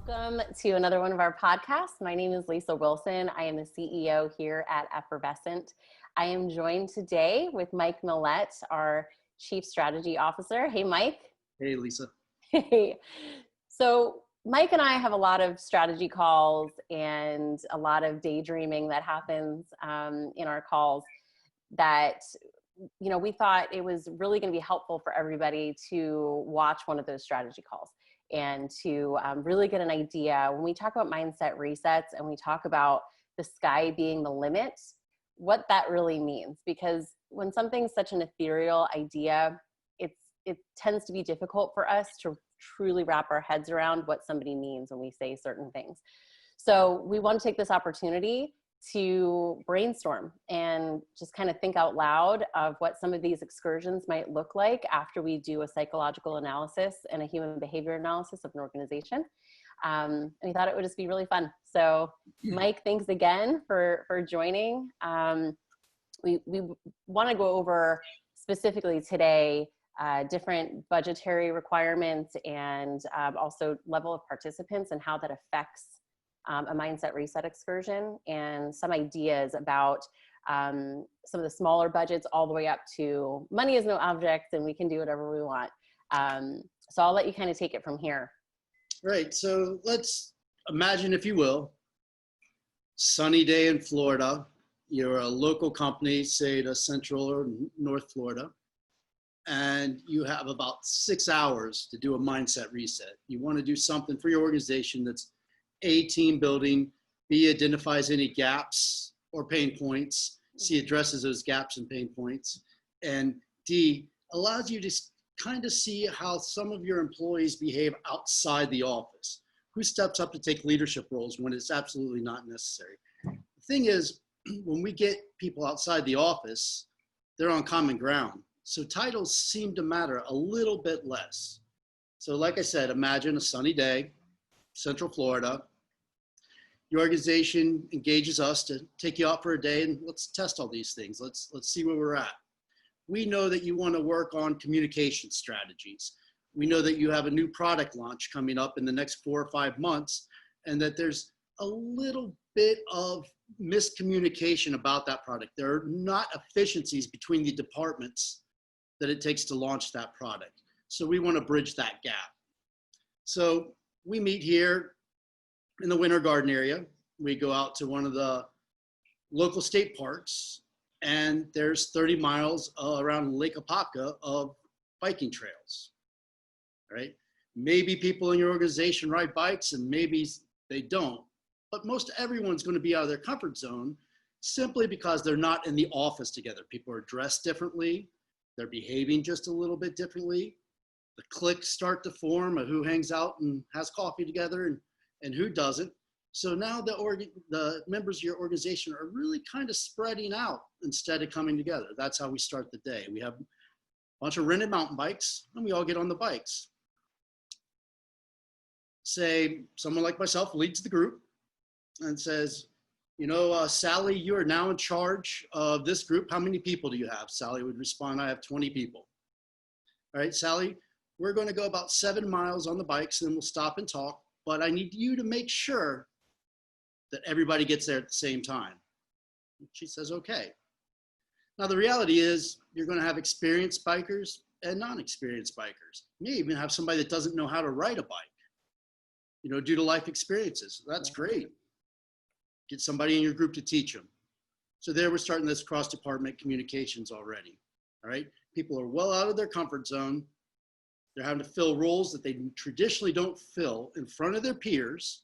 Welcome to another one of our podcasts. My name is Lisa Wilson. I am the CEO here at Efrvsnt. I am joined today with Mike Millette, our Chief Strategy Officer. Hey, Mike. Hey, Lisa. Hey. So Mike and I have a lot of strategy calls and a lot of daydreaming that happens in our calls that, we thought it was really going to be helpful for everybody to watch one of those strategy calls and to really get an idea. When we talk about mindset resets and we talk about the sky being the limit, what that really means. Because when something's such an ethereal idea, it tends to be difficult for us to truly wrap our heads around what somebody means when we say certain things. So we want to take this opportunity to brainstorm and just kind of think out loud of what some of these excursions might look like after we do a psychological analysis and a human behavior analysis of an organization. And we thought it would just be really fun. So Mike, thanks again for joining. We want to go over specifically today different budgetary requirements and also level of participants and how that affects a mindset reset excursion, and some ideas about some of the smaller budgets all the way up to money is no object and we can do whatever we want. So I'll let you kind of take it from here. Right. So let's imagine, if you will, sunny day in Florida. You're a local company, say to Central or North Florida, and you have about 6 hours to do a mindset reset. You want to do something for your organization that's A, team building, B, identifies any gaps or pain points, C, addresses those gaps and pain points, and D, allows you to kind of see how some of your employees behave outside the office. Who steps up to take leadership roles when it's absolutely not necessary? The thing is, when we get people outside the office, they're on common ground. So titles seem to matter a little bit less. So like I said, imagine a sunny day, Central Florida. Your organization engages us to take you out for a day and let's test all these things. Let's see where we're at. We know that you want to work on communication strategies. We know that you have a new product launch coming up in the next 4 or 5 months, and that there's a little bit of miscommunication about that product. There are not efficiencies between the departments that it takes to launch that product. So we want to bridge that gap. So we meet here in the Winter Garden area. We go out to one of the local state parks, and there's 30 miles around Lake Apopka of biking trails, right? Maybe people in your organization ride bikes and maybe they don't, but most everyone's going to be out of their comfort zone simply because they're not in the office together. People are dressed differently. They're behaving just a little bit differently. The cliques start to form of who hangs out and has coffee together and who doesn't. So now the members of your organization are really kind of spreading out instead of coming together. That's how we start the day. We have a bunch of rented mountain bikes and we all get on the bikes. Say someone like myself leads the group and says, Sally, you are now in charge of this group. How many people do you have? Sally would respond, I have 20 people. All right, Sally, we're going to go about 7 miles on the bikes and then we'll stop and talk, but I need you to make sure that everybody gets there at the same time. She says, okay. Now the reality is you're going to have experienced bikers and non-experienced bikers. You may even have somebody that doesn't know how to ride a bike, due to life experiences. That's great. Get somebody in your group to teach them. So there we're starting this cross-department communications already, all right? People are well out of their comfort zone. They're having to fill roles that they traditionally don't fill in front of their peers.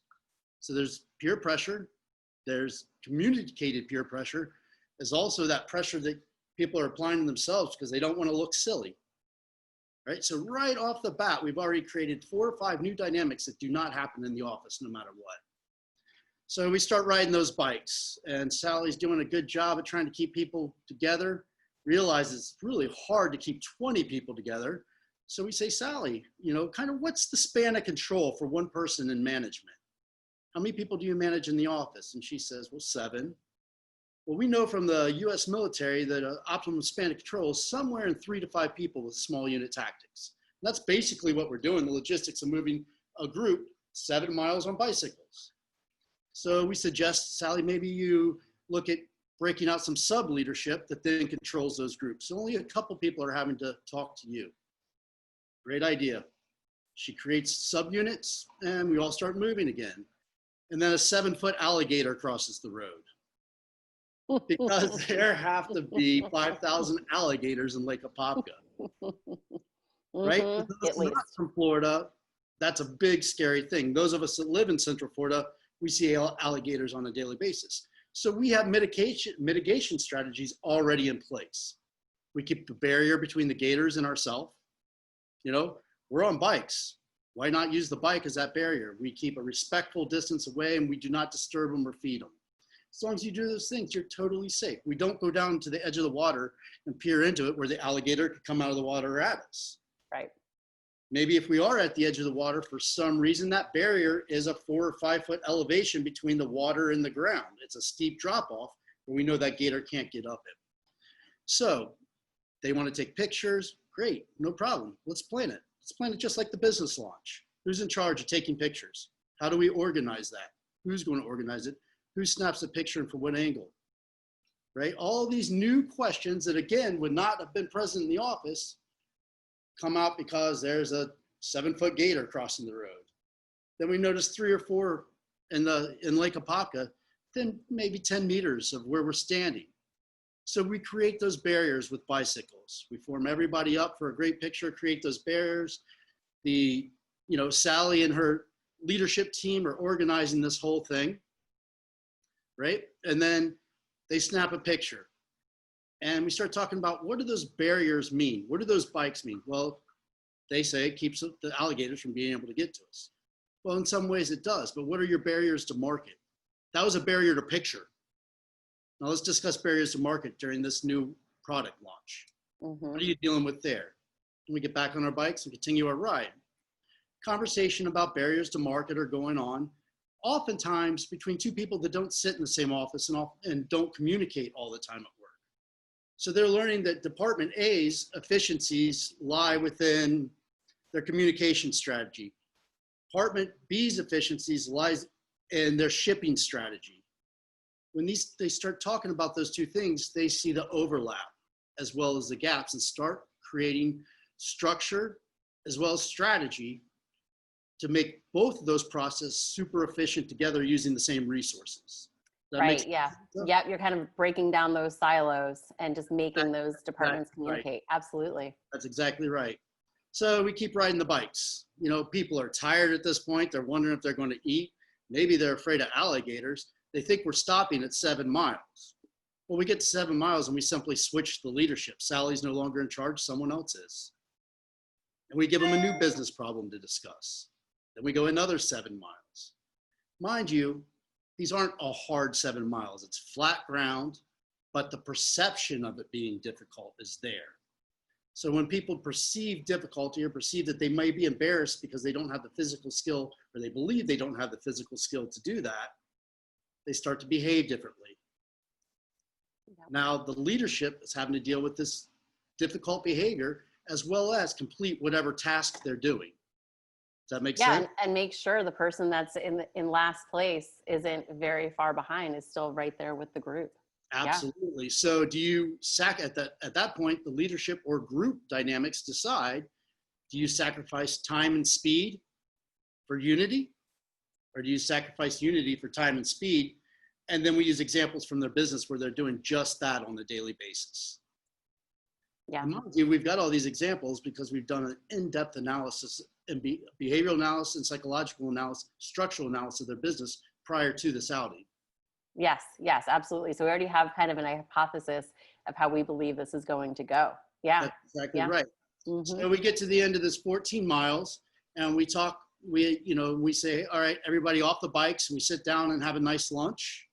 So there's peer pressure, there's communicated peer pressure. There's also that pressure that people are applying to themselves because they don't want to look silly, right? So right off the bat, we've already created 4 or 5 new dynamics that do not happen in the office no matter what. So we start riding those bikes, and Sally's doing a good job of trying to keep people together, realizes it's really hard to keep 20 people together. So we say, Sally, kind of what's the span of control for one person in management? How many people do you manage in the office? And she says, well, 7. Well, we know from the US military that an optimum span of control is somewhere in 3 to 5 people with small unit tactics. And that's basically what we're doing, the logistics of moving a group 7 miles on bicycles. So we suggest, Sally, maybe you look at breaking out some sub-leadership that then controls those groups. So only a couple people are having to talk to you. Great idea. She creates subunits and we all start moving again. And then a 7-foot alligator crosses the road because there have to be 5,000 alligators in Lake Apopka, right? Those not from Florida, that's a big, scary thing. Those of us that live in Central Florida, we see alligators on a daily basis. So we have mitigation strategies already in place. We keep the barrier between the gators and ourselves. You know, we're on bikes. Why not use the bike as that barrier? We keep a respectful distance away and we do not disturb them or feed them. As long as you do those things, you're totally safe. We don't go down to the edge of the water and peer into it where the alligator could come out of the water at us. Right. Maybe if we are at the edge of the water, for some reason, that barrier is a 4 or 5 foot elevation between the water and the ground. It's a steep drop off, and we know that gator can't get up it. So they want to take pictures. Great, no problem. Let's plan it. Let's plan it just like the business launch. Who's in charge of taking pictures? How do we organize that? Who's going to organize it? Who snaps a picture and from what angle? Right? All these new questions that, again, would not have been present in the office come out because there's a 7-foot gator crossing the road. Then we notice 3 or 4 in Lake Apopka, then maybe 10 meters of where we're standing. So we create those barriers with bicycles. We form everybody up for a great picture, create those barriers. Sally and her leadership team are organizing this whole thing, right? And then they snap a picture. And we start talking about, what do those barriers mean? What do those bikes mean? Well, they say it keeps the alligators from being able to get to us. Well, in some ways it does, but what are your barriers to market? That was a barrier to picture. Now let's discuss barriers to market during this new product launch. What are you dealing with there? Can we get back on our bikes and continue our ride? Conversation about barriers to market are going on, oftentimes between 2 people that don't sit in the same office and don't communicate all the time at work. So they're learning that Department A's efficiencies lie within their communication strategy. Department B's efficiencies lies in their shipping strategy. When they start talking about those 2 things, they see the overlap as well as the gaps and start creating structure as well as strategy to make both of those processes super efficient together using the same resources. Right, yeah. Yep, you're kind of breaking down those silos and just making those departments communicate. Right. Absolutely. That's exactly right. So we keep riding the bikes. You know, people are tired at this point. They're wondering if they're going to eat. Maybe they're afraid of alligators. They think we're stopping at 7 miles. Well, we get to 7 miles and we simply switch the leadership. Sally's no longer in charge, someone else is. And we give them a new business problem to discuss. Then we go another 7 miles. Mind you, these aren't a hard 7 miles. It's flat ground, but the perception of it being difficult is there. So when people perceive difficulty or perceive that they may be embarrassed because they don't have the physical skill, or they believe they don't have the physical skill to do that, they start to behave differently. Yeah. Now the leadership is having to deal with this difficult behavior as well as complete whatever task they're doing. Does that make sense? And make sure the person that's in last place isn't very far behind, is still right there with the group. Absolutely. Yeah. So do you at that point, the leadership or group dynamics decide, do you sacrifice time and speed for unity? Or do you sacrifice unity for time and speed? And then we use examples from their business where they're doing just that on a daily basis. Yeah. And mind you, we've got all these examples because we've done an in-depth analysis and behavioral analysis and psychological analysis, structural analysis of their business prior to this outing. Yes, absolutely. So we already have kind of an hypothesis of how we believe this is going to go. Yeah. That's exactly right. So we get to the end of this 14 miles and we talk, we say, all right, everybody off the bikes, and we sit down and have a nice lunch.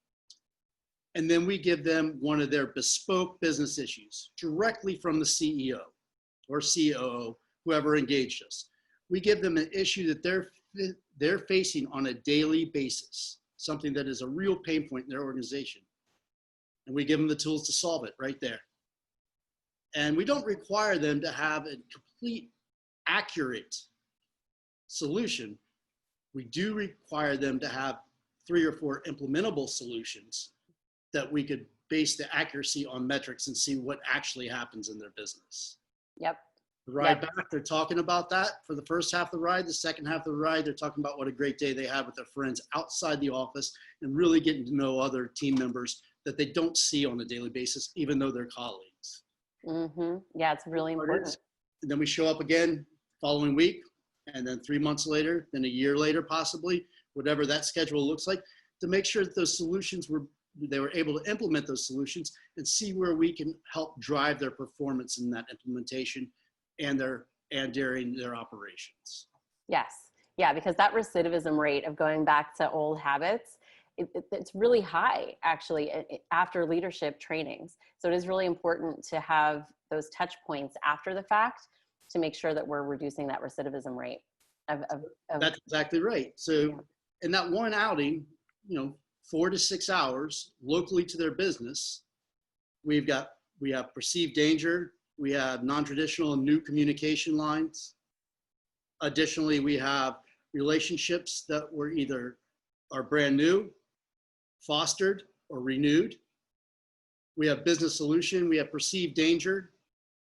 And then we give them one of their bespoke business issues directly from the CEO or COO, whoever engaged us. We give them an issue that they're facing on a daily basis, something that is a real pain point in their organization. And we give them the tools to solve it right there. And we don't require them to have a complete, accurate solution. we do require them to have 3 or 4 implementable solutions that we could base the accuracy on metrics and see what actually happens in their business. Yep. The ride back, they're talking about that for the first half of the ride. The second half of the ride, they're talking about what a great day they have with their friends outside the office and really getting to know other team members that they don't see on a daily basis, even though they're colleagues. Mm-hmm. Yeah, it's really important. And then we show up again following week, and then 3 months later, then a year later, possibly, whatever that schedule looks like, to make sure that those solutions they were able to implement those solutions and see where we can help drive their performance in that implementation and during their operations. Yes. Yeah, because that recidivism rate of going back to old habits, it's really high actually after leadership trainings. So it is really important to have those touch points after the fact to make sure that we're reducing that recidivism rate. That's exactly right. So in that one outing, 4 to 6 hours locally to their business, we have perceived danger, we have non-traditional and new communication lines. Additionally, we have relationships that are brand new, fostered, or renewed. We have business solution, we have perceived danger,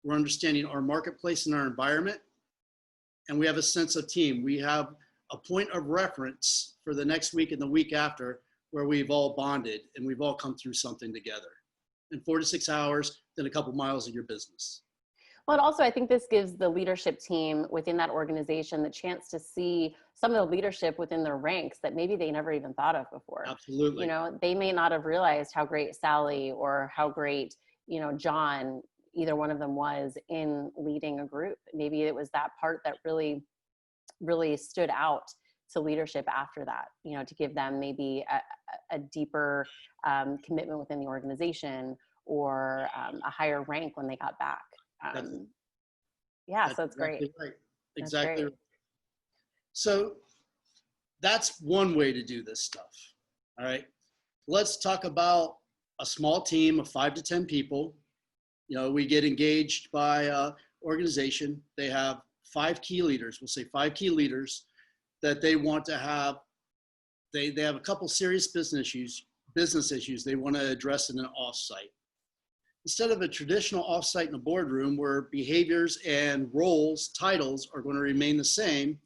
we're understanding our marketplace and our environment, and we have a sense of team. We have a point of reference for the next week and the week after where we've all bonded and we've all come through something together. In 4 to 6 hours, then a couple miles of your business. Well, and also I think this gives the leadership team within that organization the chance to see some of the leadership within their ranks that maybe they never even thought of before. Absolutely. They may not have realized how great Sally or how great, John, either one of them was in leading a group. Maybe it was that part that really, really stood out to leadership after that, to give them maybe a deeper commitment within the organization or a higher rank when they got back. So it's great. Right. Exactly. Right. So that's one way to do this stuff. All right. Let's talk about a small team of 5 to 10 people. We get engaged by organization. They have 5 key leaders. We'll say 5 key leaders that they want to have. They have a couple serious business issues they want to address in an offsite. Instead of a traditional offsite in a boardroom where behaviors and roles, titles are going to remain the same,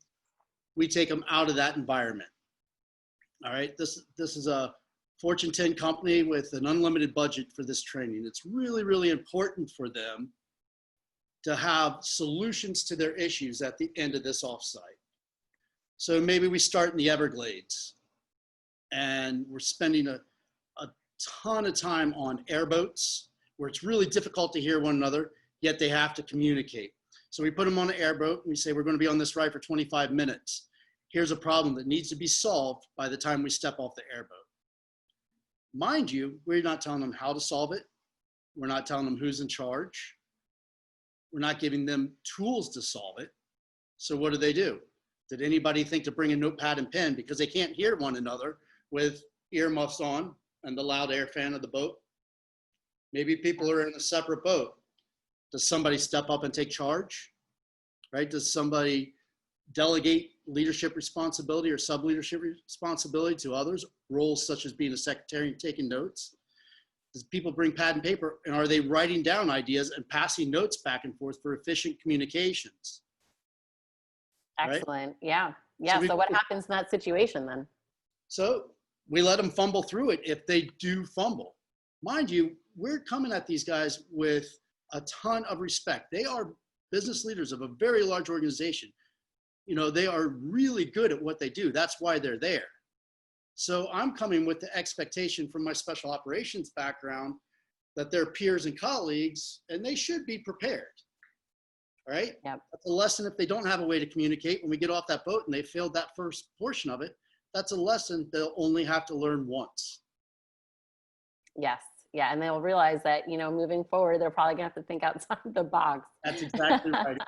we take them out of that environment. All right, this is a Fortune 10 company with an unlimited budget for this training. It's really, really important for them to have solutions to their issues at the end of this offsite. So maybe we start in the Everglades and we're spending a ton of time on airboats where it's really difficult to hear one another, yet they have to communicate. So we put them on an airboat and we say, we're going to be on this ride for 25 minutes. Here's a problem that needs to be solved by the time we step off the airboat. Mind you, we're not telling them how to solve it. We're not telling them who's in charge. We're not giving them tools to solve it. So what do? Did anybody think to bring a notepad and pen because they can't hear one another with earmuffs on and the loud air fan of the boat? Maybe people are in a separate boat. Does somebody step up and take charge? Right? Does somebody delegate leadership responsibility or sub-leadership responsibility to others? Roles such as being a secretary and taking notes. Does people bring pad and paper, and are they writing down ideas and passing notes back and forth for efficient communications? Excellent. Right? Yeah. So what happens in that situation then? So we let them fumble through it if they do fumble. Mind you, we're coming at these guys with a ton of respect. They are business leaders of a very large organization. They are really good at what they do. That's why they're there. So I'm coming with the expectation from my special operations background that they're peers and colleagues, and they should be prepared. All right? Yep. That's a lesson if they don't have a way to communicate when we get off that boat and they failed that first portion of it. That's a lesson they'll only have to learn once. Yes. Yeah. And they'll realize that, moving forward, they're probably going to have to think outside the box. That's exactly right.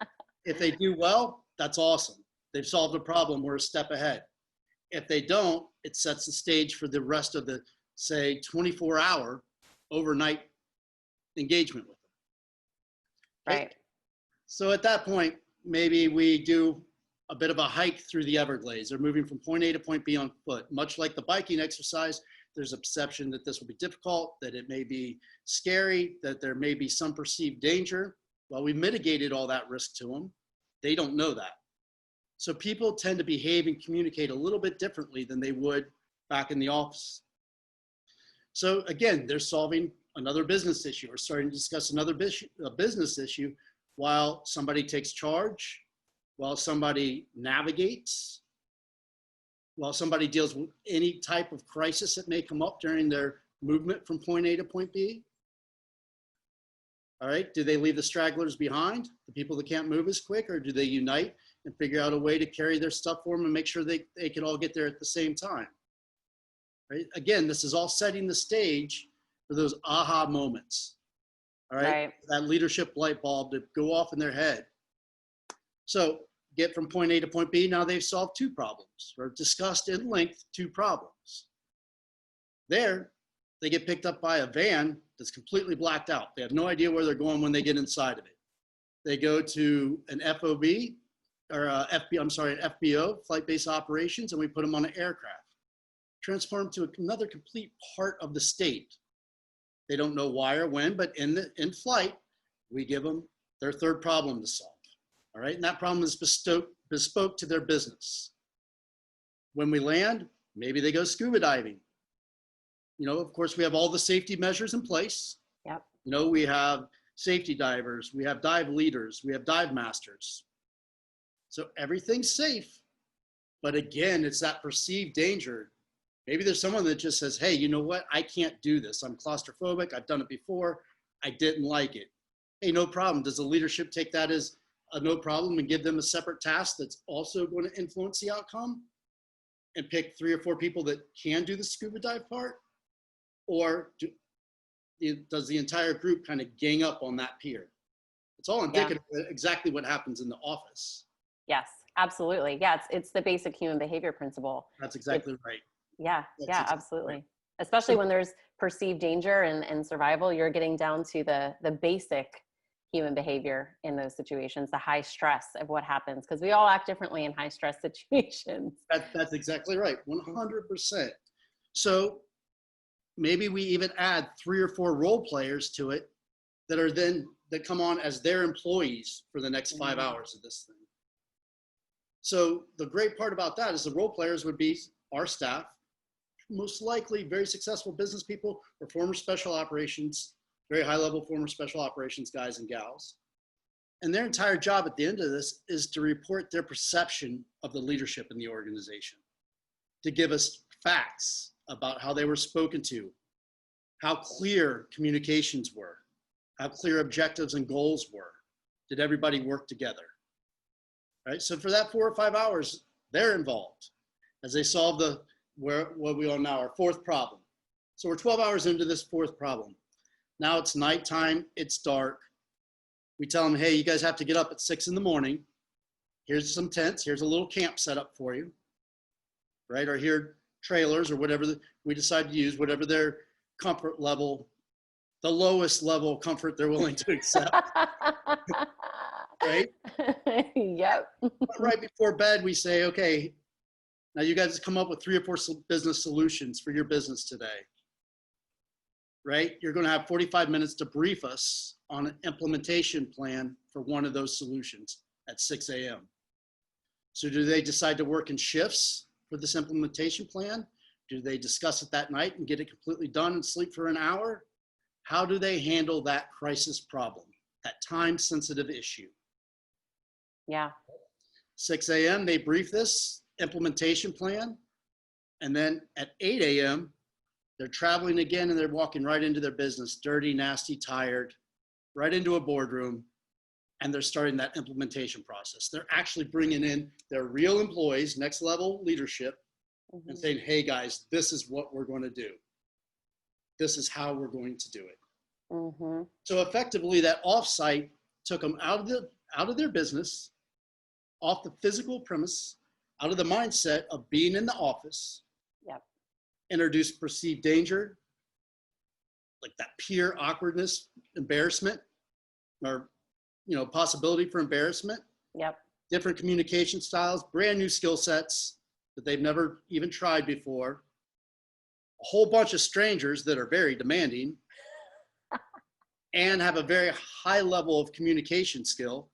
If they do well, that's awesome. They've solved a problem. We're a step ahead. If they don't, it sets the stage for the rest of the, say, 24-hour overnight engagement with them. Right. Okay? So at that point, maybe we do a bit of a hike through the Everglades. They're moving from point A to point B on foot. Much like the biking exercise, there's a perception that this will be difficult, that it may be scary, that there may be some perceived danger. Well, we mitigated all that risk to them. They don't know that. So people tend to behave and communicate a little bit differently than they would back in the office. So again, they're solving another business issue or starting to discuss another business issue while somebody takes charge, while somebody navigates, while somebody deals with any type of crisis that may come up during their movement from point A to point B. All right, do they leave the stragglers behind, the people that can't move as quick, or do they unite and figure out a way to carry their stuff for them and make sure they can all get there at the same time? Right? Again, this is all setting the stage for those aha moments. All right, that leadership light bulb to go off in their head. So get from point A to point B, now they've solved two problems, or discussed in length two problems. There, they get picked up by a van that's completely blacked out. They have no idea where they're going when they get inside of it. They go to an FOB, or an FBO, flight-based operations, and we put them on an aircraft. Transform them to another complete part of the state. They don't know why or when, but in flight, we give them their third problem to solve. All right, and that problem is bespoke to their business. When we land, maybe they go scuba diving. You know, of course, we have all the safety measures in place. Yep. You know, we have safety divers, we have dive leaders, we have dive masters. So everything's safe. But again, it's that perceived danger. Maybe there's someone that just says, hey, you know what? I can't do this. I'm claustrophobic. I've done it before. I didn't like it. Hey, no problem. Does the leadership take that as a no problem and give them a separate task that's also going to influence the outcome and pick 3 or 4 people that can do the scuba dive part? Or does the entire group kind of gang up on that pier? It's all indicative of exactly what happens in the office. Yes, absolutely. Yeah, it's the basic human behavior principle. That's exactly right. Yeah, That's yeah, exactly absolutely. right. Especially when there's perceived danger and survival, you're getting down to the basic human behavior in those situations, the high stress of what happens, because we all act differently in high stress situations. That's exactly right, 100%. So maybe we even add 3 or 4 role players to it that come on as their employees for the next 5 hours of this thing. So the great part about that is the role players would be our staff, most likely very successful business people or former special operations, very high level former special operations guys and gals. And their entire job at the end of this is to report their perception of the leadership in the organization, to give us facts about how they were spoken to, how clear communications were, how clear objectives and goals were. Did everybody work together? Right? So for that 4 or 5 hours, they're involved as they solve what we all now our 4th problem. So we're 12 hours into this 4th problem. Now it's nighttime, it's dark. We tell them, hey, you guys have to get up at 6 in the morning. Here's some tents, here's a little camp set up for you, right? Or here trailers or whatever we decide to use, whatever their comfort level, the lowest level of comfort they're willing to accept. Right? Yep. But right before bed, we say, okay, now you guys come up with 3 or 4 business solutions for your business today. Right? You're going to have 45 minutes to brief us on an implementation plan for one of those solutions at 6 a.m. So do they decide to work in shifts for this implementation plan? Do they discuss it that night and get it completely done and sleep for an hour? How do they handle that crisis problem, that time-sensitive issue? Yeah. 6 a.m., they brief this implementation plan. And then at 8 a.m., they're traveling again and they're walking right into their business, dirty, nasty, tired, right into a boardroom. And they're starting that implementation process. They're actually bringing in their real employees, next level leadership, and saying, hey guys, this is what we're going to do. This is how we're going to do it. So effectively that offsite took them out of their business, off the physical premise, out of the mindset of being in the office. Yep. Introduced perceived danger, like that peer awkwardness, embarrassment, or possibility for embarrassment. Yep. different communication styles, brand new skill sets that they've never even tried before, a whole bunch of strangers that are very demanding and have a very high level of communication skill.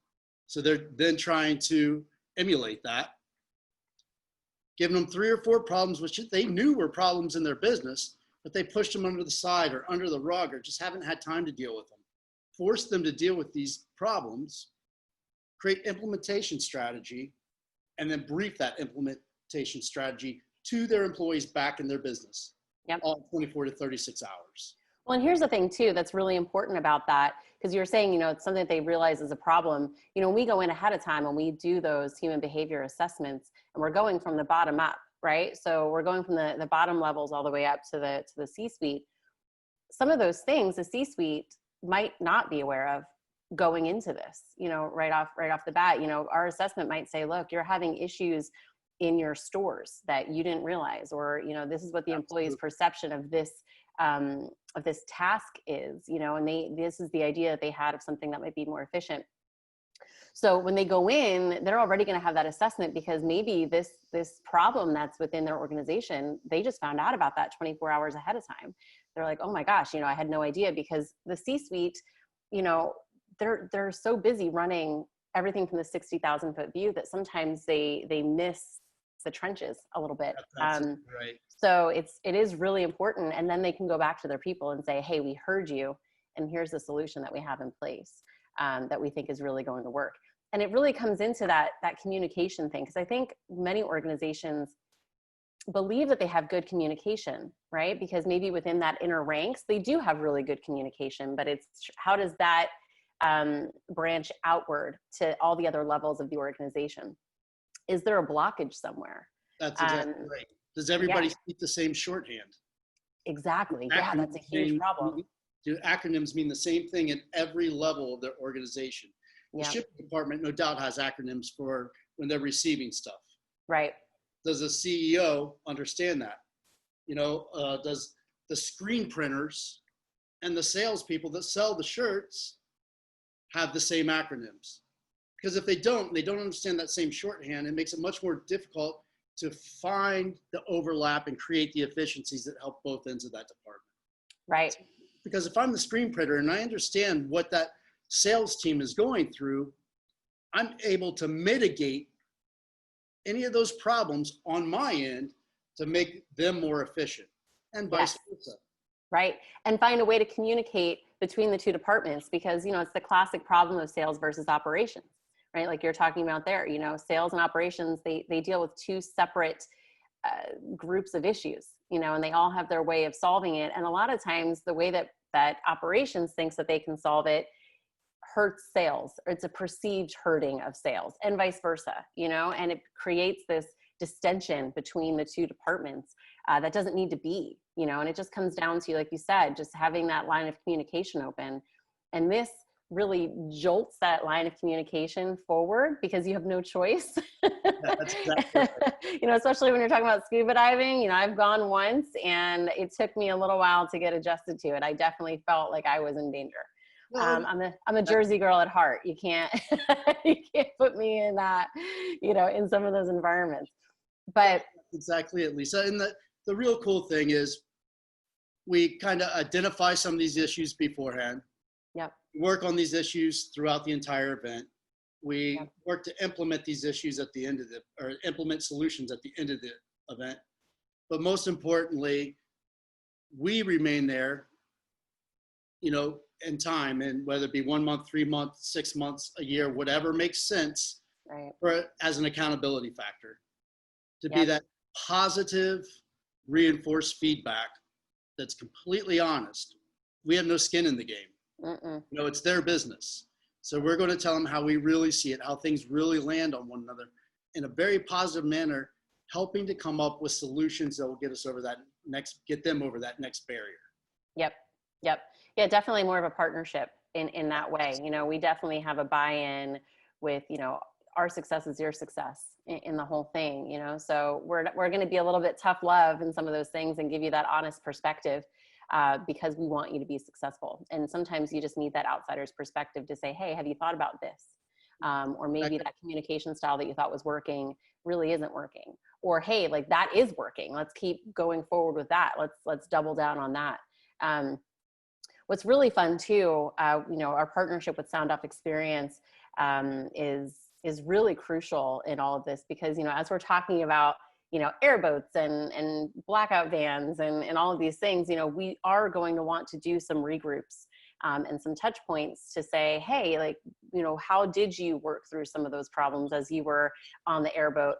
So they're then trying to emulate that, giving them 3 or 4 problems, which they knew were problems in their business, but they pushed them under the side or under the rug or just haven't had time to deal with them. Force them to deal with these problems, create implementation strategy, and then brief that implementation strategy to their employees back in their business. Yep. All 24 to 36 hours. Well, and here's the thing too, that's really important about that, because you're saying, it's something that they realize is a problem. When we go in ahead of time and we do those human behavior assessments, and we're going from the bottom up, right? So we're going from the bottom levels all the way up to the C-suite. Some of those things the C-suite might not be aware of going into this, right off the bat. Our assessment might say, look, you're having issues in your stores that you didn't realize, or, this is what the employee's perception of this task is, and this is the idea that they had of something that might be more efficient. So when they go in, they're already going to have that assessment, because maybe this problem that's within their organization, they just found out about that 24 hours ahead of time. They're like, oh my gosh, I had no idea, because the C-suite, they're so busy running everything from the 60,000 foot view that sometimes they miss the trenches a little bit. Right. So it is really important. And then they can go back to their people and say, hey, we heard you, and here's the solution that we have in place that we think is really going to work. And it really comes into that communication thing, because I think many organizations believe that they have good communication, right? Because maybe within that inner ranks, they do have really good communication, but it's how does that branch outward to all the other levels of the organization? Is there a blockage somewhere? That's exactly right. Does everybody speak the same shorthand? Exactly. Yeah, that's a huge problem. Do acronyms mean the same thing at every level of their organization? The shipping department, no doubt, has acronyms for when they're receiving stuff. Right. Does the CEO understand that? Does the screen printers and the salespeople that sell the shirts have the same acronyms? Because if they don't understand that same shorthand, it makes it much more difficult to find the overlap and create the efficiencies that help both ends of that department. Right. Because if I'm the screen printer and I understand what that sales team is going through, I'm able to mitigate any of those problems on my end to make them more efficient, and vice versa. Right. And find a way to communicate between the two departments, because, it's the classic problem of sales versus operations, right? Like you're talking about there, sales and operations, they deal with two separate groups of issues, and they all have their way of solving it. And a lot of times the way that operations thinks that they can solve it hurts sales, or it's a perceived hurting of sales, and vice versa, and it creates this distension between the two departments that doesn't need to be, and it just comes down to, like you said, just having that line of communication open. And this really jolts that line of communication forward, because you have no choice. That's exactly right. Especially when you're talking about scuba diving, I've gone once and it took me a little while to get adjusted to it. I definitely felt like I was in danger. I'm a Jersey girl at heart. You can't put me in that, in some of those environments. But exactly it, Lisa. And the real cool thing is we kind of identify some of these issues beforehand. Yep. Work on these issues throughout the entire event. We work to implement these issues at the end of or implement solutions at the end of the event. But most importantly, we remain there, in time, and whether it be 1 month, 3 months, 6 months, a year, whatever makes sense, right, as an accountability factor, to be that positive, reinforced feedback that's completely honest. We have no skin in the game. It's their business. So we're going to tell them how we really see it, how things really land on one another in a very positive manner, helping to come up with solutions that will get us over get them over that next barrier. Yep. Yeah, definitely more of a partnership in that way. We definitely have a buy-in with, our success is your success in the whole thing, so we're going to be a little bit tough love in some of those things and give you that honest perspective, because we want you to be successful. And sometimes you just need that outsider's perspective to say, hey, have you thought about this? or maybe that communication style that you thought was working really isn't working, or, hey, like that is working. Let's keep going forward with that. Let's double down on that. What's really fun too, our partnership with Sound Off Experience is really crucial in all of this, because, as we're talking about, airboats and blackout vans and all of these things, we are going to want to do some regroups and some touch points to say, hey, like, how did you work through some of those problems as you were on the airboat?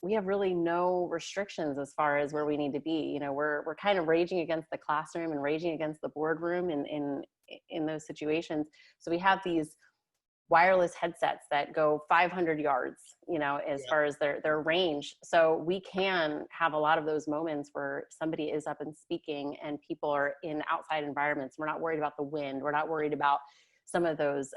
We have really no restrictions as far as where we need to be. We're kind of raging against the classroom and raging against the boardroom in those situations. So we have these wireless headsets that go 500 yards, as far as their range. So we can have a lot of those moments where somebody is up and speaking and people are in outside environments. We're not worried about the wind. We're not worried about some of those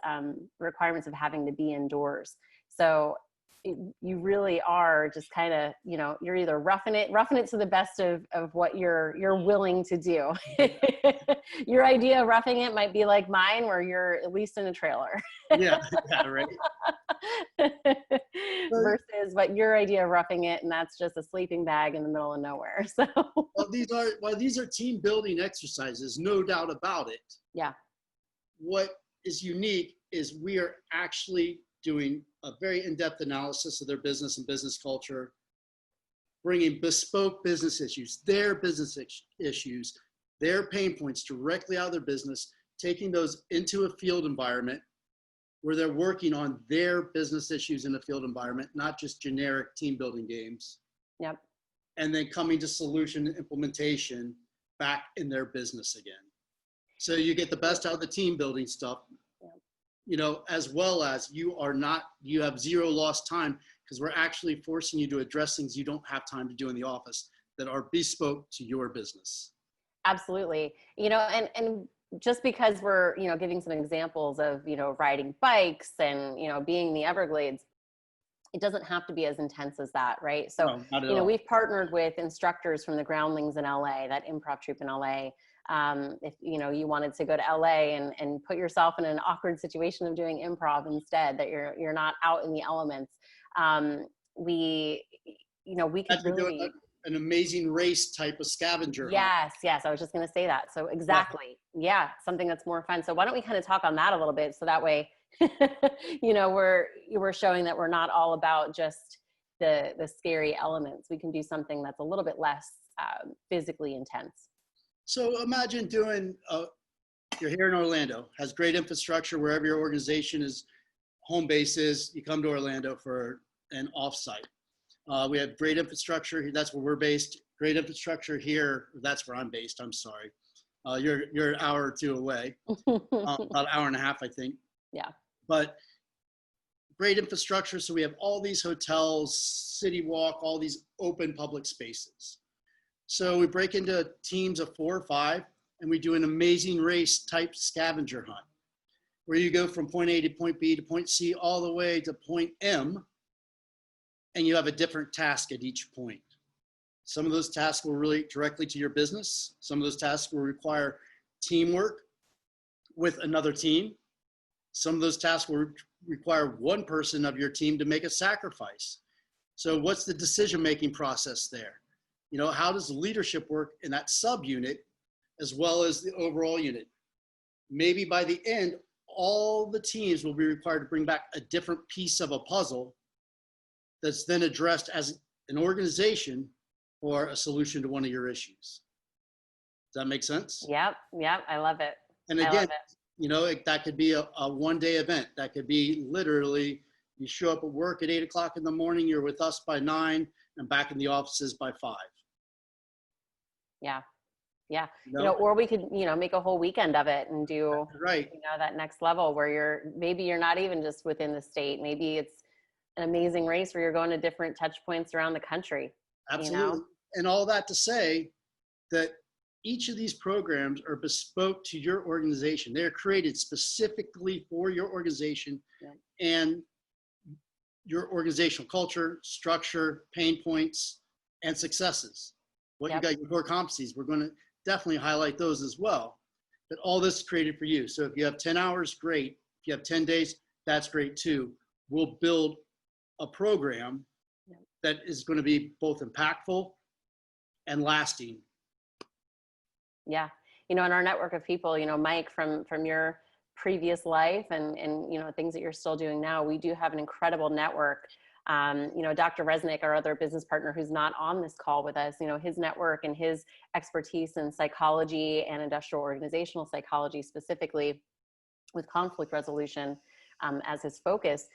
requirements of having to be indoors. So you really are just kind of, you're either roughing it to the best of what you're willing to do. Your idea of roughing it might be like mine, where you're at least in a trailer. Yeah, right. Versus what your idea of roughing it, and that's just a sleeping bag in the middle of nowhere. So these are team building exercises, no doubt about it. Yeah. What is unique is we are actually doing a very in-depth analysis of their business and business culture, bringing bespoke business issues, their business issues, their pain points directly out of their business, taking those into a field environment where they're working on their business issues in a field environment, not just generic team building games. Yep. And then coming to solution implementation back in their business again. So you get the best out of the team building stuff, as well as you have zero lost time, because we're actually forcing you to address things you don't have time to do in the office that are bespoke to your business. Absolutely. And just because we're, giving some examples of, riding bikes and, being in the Everglades, it doesn't have to be as intense as that, right? So, no, not at all. We've partnered with instructors from the Groundlings in LA, that improv troupe in LA. If, you wanted to go to LA and put yourself in an awkward situation of doing improv instead, that you're not out in the elements. We could really... an amazing race type of scavenger hunt. Yes. I was just going to say that. So exactly. Yeah. Something that's more fun. So why don't we kind of talk on that a little bit? So that way, we're showing that we're not all about just the scary elements. We can do something that's a little bit less physically intense. So imagine you're here in Orlando, has great infrastructure wherever your organization is, home base is, you come to Orlando for an offsite. We have great infrastructure. That's where we're based. Great infrastructure here. That's where I'm based. I'm sorry. You're an hour or two away, about an hour and a half, I think. Yeah. But great infrastructure. So we have all these hotels, City Walk, all these open public spaces. So we break into teams of 4 or 5, and we do an amazing race type scavenger hunt, where you go from point A to point B to point C all the way to point M. And you have a different task at each point. Some of those tasks will relate directly to your business. Some of those tasks will require teamwork with another team. Some of those tasks will require one person of your team to make a sacrifice. So what's the decision-making process there? How does leadership work in that subunit as well as the overall unit? Maybe by the end, all the teams will be required to bring back a different piece of a puzzle that's then addressed as an organization or a solution to one of your issues. Does that make sense? Yep. I love it. And again, that could be a one-day event. That could be literally, you show up at work at 8 o'clock in the morning, you're with us by 9 and back in the offices by 5. Yeah. Or we could, make a whole weekend of it and do, right. That next level where you're not even just within the state. Maybe it's an amazing race where you're going to different touch points around the country. Absolutely. And all that to say that each of these programs are bespoke to your organization. They're created specifically for your organization and your organizational culture, structure, pain points, and successes. What you got, your core competencies, we're going to definitely highlight those as well. But all this is created for you. So if you have 10 hours, great. If you have 10 days, that's great too. We'll build a program that is going to be both impactful and lasting. Yeah. In our network of people, Mike, from your previous life and things that you're still doing now, we do have an incredible network. Dr. Resnick, our other business partner who's not on this call with us, his network and his expertise in psychology and industrial organizational psychology, specifically with conflict resolution as his focus,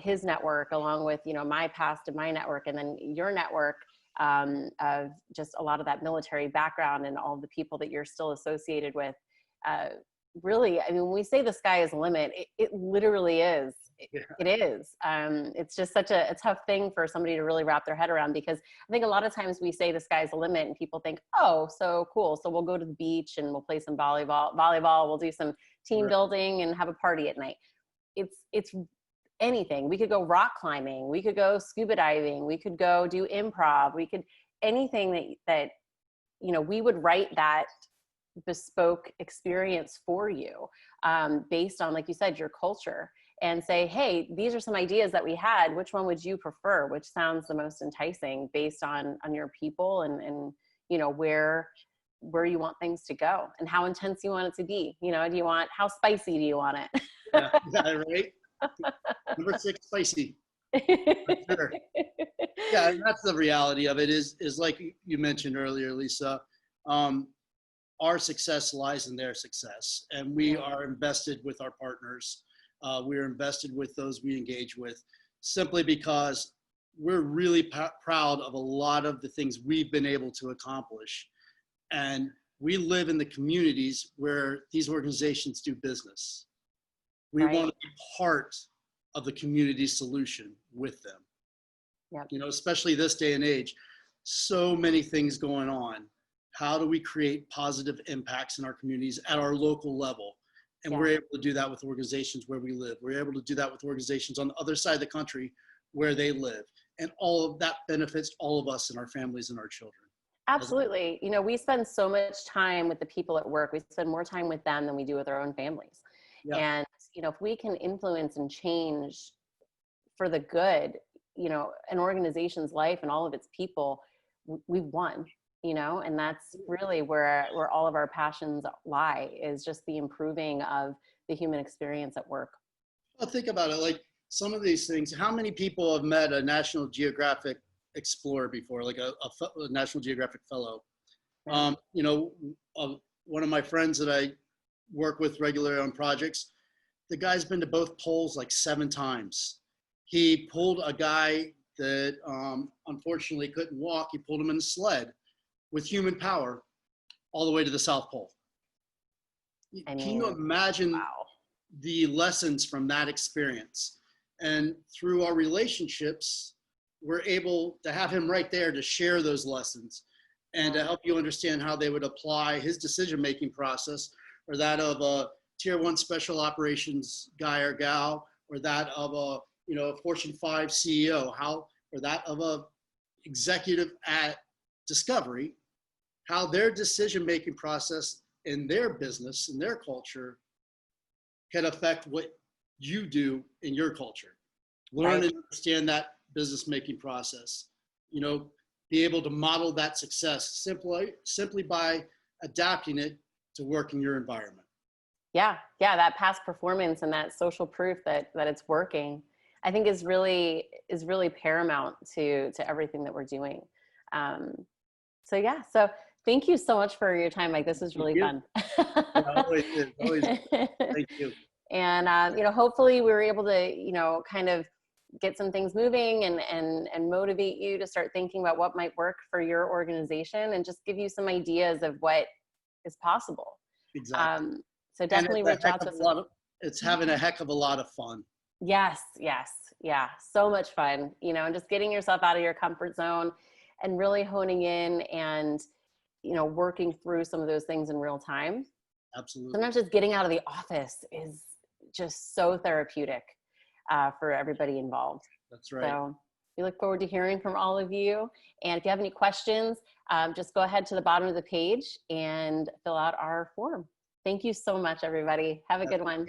his network, along with, my past and my network, and then your network of just a lot of that military background and all the people that you're still associated with. Really, when we say the sky is the limit, it literally is. It is. It's just such a tough thing for somebody to really wrap their head around, because I think a lot of times we say the sky's the limit and people think, oh, so cool. So we'll go to the beach and we'll play some volleyball. We'll do some team building and have a party at night. It's anything. We could go rock climbing. We could go scuba diving. We could go do improv. We could, anything that we would write that bespoke experience for you based on, like you said, your culture, and say, hey, these are some ideas that we had. Which one would you prefer? Which sounds the most enticing based on your people and where you want things to go and how intense you want it to be. How spicy do you want it? Yeah, right. Number 6, spicy. Sure. Yeah, and that's the reality of it. Is like you mentioned earlier, Lisa. Our success lies in their success, and we are invested with our partners. We are invested with those we engage with, simply because we're really proud of a lot of the things we've been able to accomplish. And we live in the communities where these organizations do business. We want to be part of the community solution with them. Yep. Especially this day and age, so many things going on. How do we create positive impacts in our communities at our local level? And we're able to do that with organizations where we live. We're able to do that with organizations on the other side of the country where they live. And all of that benefits all of us and our families and our children. Absolutely. We spend so much time with the people at work. We spend more time with them than we do with our own families. Yeah. And, if we can influence and change for the good, an organization's life and all of its people, we've won. And that's really where all of our passions lie, is just the improving of the human experience at work. Well, think about it. Like some of these things, how many people have met a National Geographic explorer before, like a National Geographic fellow? Right. One of my friends that I work with regularly on projects, the guy's been to both poles like 7 times. He pulled a guy that unfortunately couldn't walk. He pulled him in a sled with human power all the way to the South Pole. Can you imagine the lessons from that experience? And through our relationships, we're able to have him right there to share those lessons and to help you understand how they would apply his decision-making process, or that of a Tier 1 special operations guy or gal, or that of a Fortune 5 CEO, or that of a executive at Discovery, how their decision-making process in their business, in their culture, can affect what you do in your culture. Learn and understand that business-making process. Be able to model that success simply by adapting it to work in your environment. Yeah, that past performance and that social proof that it's working, I think is really paramount to everything that we're doing. So thank you so much for your time, Mike. This was really fun. Always is. Thank you. And hopefully we were able to kind of get some things moving and motivate you to start thinking about what might work for your organization, and just give you some ideas of what is possible. Exactly. So definitely reach out to us. It's having a heck of a lot of fun. Yes. Yeah. So much fun, and just getting yourself out of your comfort zone and really honing in and, working through some of those things in real time. Absolutely. Sometimes just getting out of the office is just so therapeutic for everybody involved. That's right. So we look forward to hearing from all of you. And if you have any questions, just go ahead to the bottom of the page and fill out our form. Thank you so much, everybody. Have a good one.